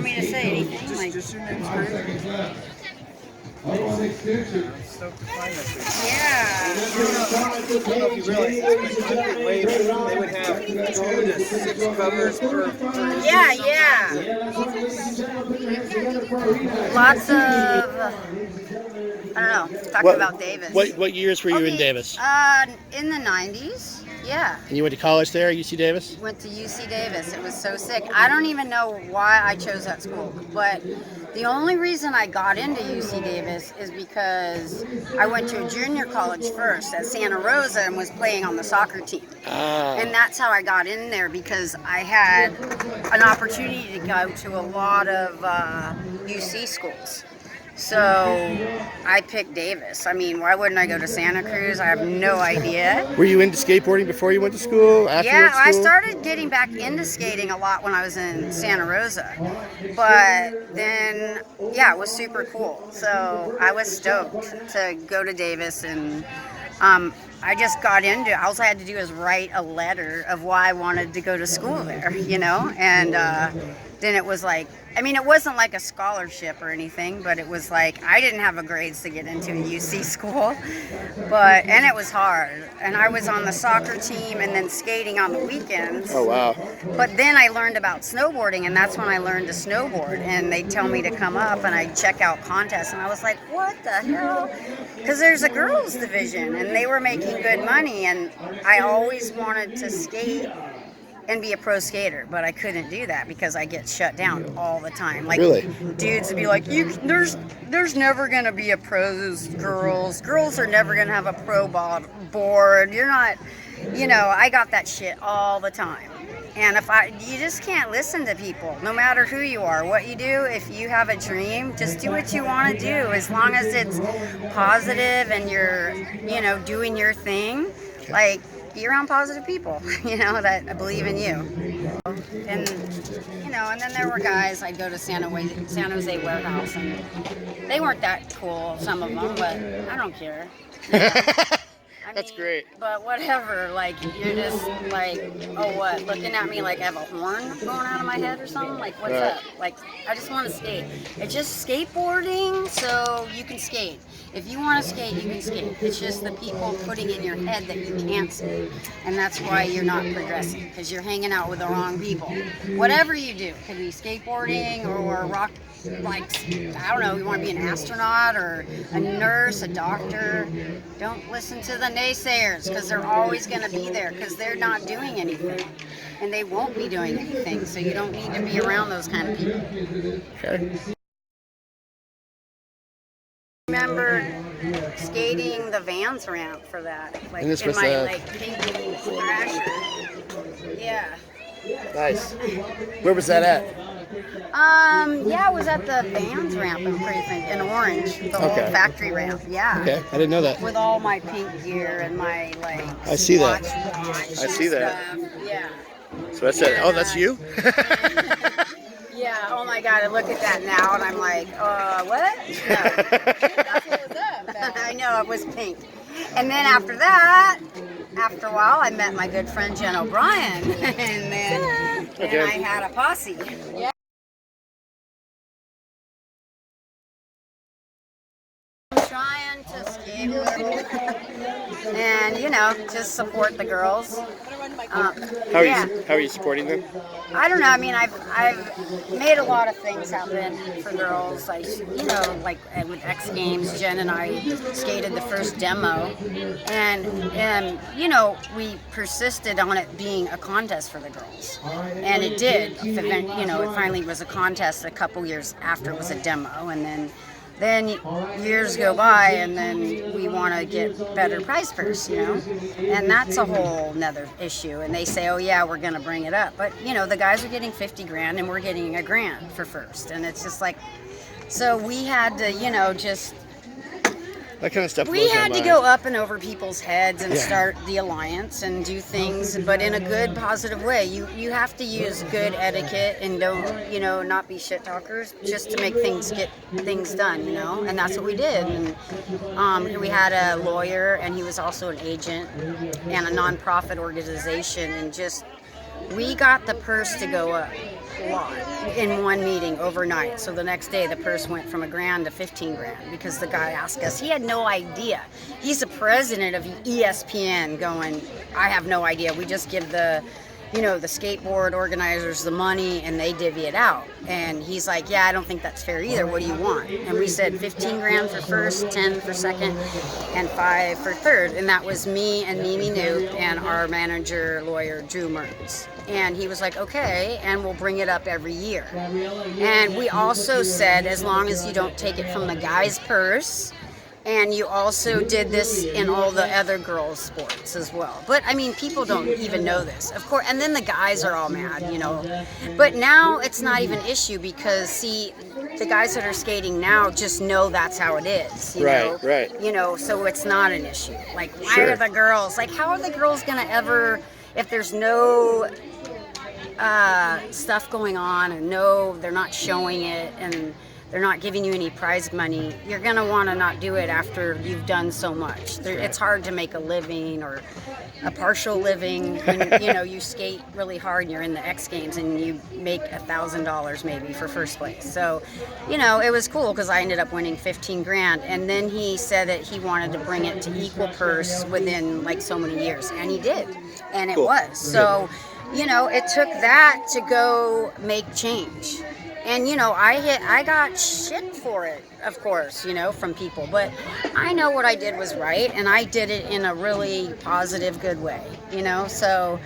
me to say anything? Just your name's great. So to find this. Yeah. I don't know if you realize this, but Country Wave, they would have 2 to 6 covers per Yeah. Lots of, I don't know, talking about Davis. What years were you in Davis? In the 90s, yeah. And you went to college there, UC Davis? Went to UC Davis. It was so sick. I don't even know why I chose that school, but the only reason I got into UC Davis is because I went to a junior college first at Santa Rosa and was playing on the soccer team. And that's how I got in there, because I had an opportunity to go to a lot of UC schools. So I picked Davis. I mean, why wouldn't I go to Santa Cruz? I have no idea. Were you into skateboarding before you went to school? After Yeah, you went to I school? started getting back into skating a lot when I was in Santa Rosa. But then, yeah, it was super cool. So I was stoked to go to Davis, and I just got into it. All I had to do was write a letter of why I wanted to go to school there, you know? And then it was like, I mean, it wasn't like a scholarship or anything, but it was like, I didn't have a grades to get into a UC school, and it was hard. And I was on the soccer team and then skating on the weekends. Oh, wow. But then I learned about snowboarding, and that's when I learned to snowboard. And they tell me to come up, and I check out contests, and I was like, what the hell? Because there's a girls division, and they were making good money, and I always wanted to skate and be a pro skater, but I couldn't do that because I get shut down all the time. Like, really? Dudes would be like, there's never gonna be a pros girls. Girls are never gonna have a pro board. You're not, you know, I got that shit all the time. And you just can't listen to people, no matter who you are, what you do. If you have a dream, just do what you want to do, as long as it's positive and you're, you know, doing your thing. Like, be around positive people, you know, that believe in you. And, you know, and then there were guys, I'd go to San Jose Warehouse, and they weren't that cool, some of them, but I don't care. You know? That's great. But whatever, like, you're just like, oh, what, looking at me like I have a horn going out of my head or something? Like, what's up? Like, I just want to skate. It's just skateboarding, so you can skate. If you want to skate, you can skate. It's just the people putting in your head that you can't skate. And that's why you're not progressing, because you're hanging out with the wrong people. Whatever you do, it could be skateboarding or rock, like, I don't know, you want to be an astronaut or a nurse, a doctor. Don't listen to the naysayers, because they're always going to be there, because they're not doing anything. And they won't be doing anything, so you don't need to be around those kind of people. Okay. I remember skating the Vans ramp for that, like, And this in was my like pink Thrasher. Yeah. Nice. Where was that at? Yeah, it was at the Vans ramp, I'm pretty thinking, in Orange, the whole factory ramp. Yeah. Okay, I didn't know that. With all my pink gear and my like. I see that. Watch I see that. stuff. Yeah. So that's it. Oh, that's you? Yeah, oh my God, I look at that now and I'm like, what? No. That's what was up. I know, it was pink. And then after that, after a while, I met my good friend Jen O'Brien, and then I had a posse. Yeah. I'm trying to skateboard and, you know, just support the girls. How are you supporting them? I don't know. I mean, I've made a lot of things happen for girls. Like, you know, like with X Games, Jen and I skated the first demo, and you know, we persisted on it being a contest for the girls, and it did. You know, it finally was a contest a couple years after it was a demo, and then years go by, and then we want to get better prize purse, you know, and that's a whole nother issue. And they say, oh yeah, we're going to bring it up, but you know, the guys are getting 50 grand and we're getting $1 grand for first, and it's just like, so we had to, you know, just That kind of stuff. we had to go up and over people's heads and start the alliance and do things, but in a good, positive way. You have to use good etiquette and don't, you know, not be shit talkers, just to make things get things done, you know. And that's what we did. And we had a lawyer, and he was also an agent and a nonprofit organization, and just We got the purse to go up a lot in one meeting overnight. So the next day the purse went from $1,000 to 15 grand because the guy asked us. He had no idea. He's the president of ESPN going, I have no idea. We just give the skateboard organizers the money and they divvy it out. And he's like, yeah, I don't think that's fair either. What do you want? And we said 15 grand for first, 10 for second, and 5 for third. And that was me and Mimi Newt and our manager, lawyer, Drew Mertens. And he was like, okay, and we'll bring it up every year. And we also said, as long as you don't take it from the guy's purse, and you also did this in all the other girls' sports as well. But I mean, people don't even know this, of course. And then the guys are all mad, you know. But now it's not even an issue because, see, the guys that are skating now just know that's how it is. You know? Right. You know, so it's not an issue. Like, why Sure. are the girls, like, how are the girls going to ever, if there's no stuff going on and no, they're not showing it and they're not giving you any prize money, you're going to want to not do it after you've done so much. It's hard to make a living or a partial living when, you know, you skate really hard and you're in the X Games and you make $1,000 maybe for first place. So, you know, it was cool because I ended up winning 15 grand. And then he said that he wanted to bring it to equal purse within like so many years. And he did. And it was. So, you know, it took that to go make change. And, you know, I got shit for it, of course, you know, from people. But I know what I did was right, and I did it in a really positive, good way, you know. So,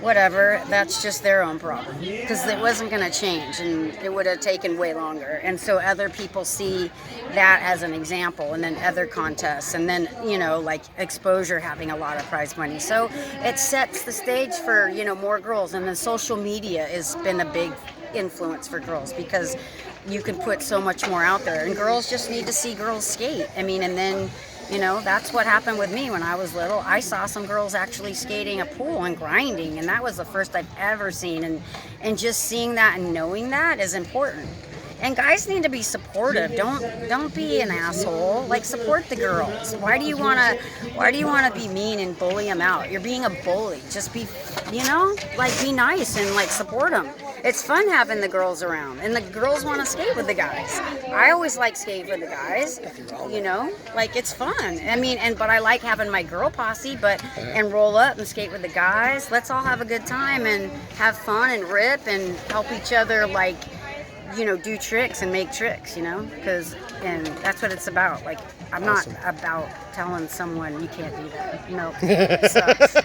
whatever, that's just their own problem. Because it wasn't going to change, and it would have taken way longer. And so other people see that as an example, and then other contests, and then, you know, like exposure having a lot of prize money. So it sets the stage for, you know, more girls. And then social media has been a big influence for girls because you can put so much more out there, and girls just need to see girls skate. I mean, and then, you know, that's what happened with me when I was little. I saw some girls actually skating a pool and grinding, and that was the first I've ever seen, and just seeing that and knowing that is important. And guys need to be supportive. Don't be an asshole. Like, support the girls. Why do you wanna be mean and bully them out? You're being a bully. Just be, you know, like, be nice and like support them. It's fun having the girls around, and the girls want to skate with the guys. I always like skating with the guys, you know, like, it's fun. I mean, but I like having my girl posse, and roll up and skate with the guys. Let's all have a good time and have fun and rip and help each other, like, you know, do tricks and make tricks, you know, and that's what it's about. Like, I'm not about telling someone you can't do that. No, it sucks.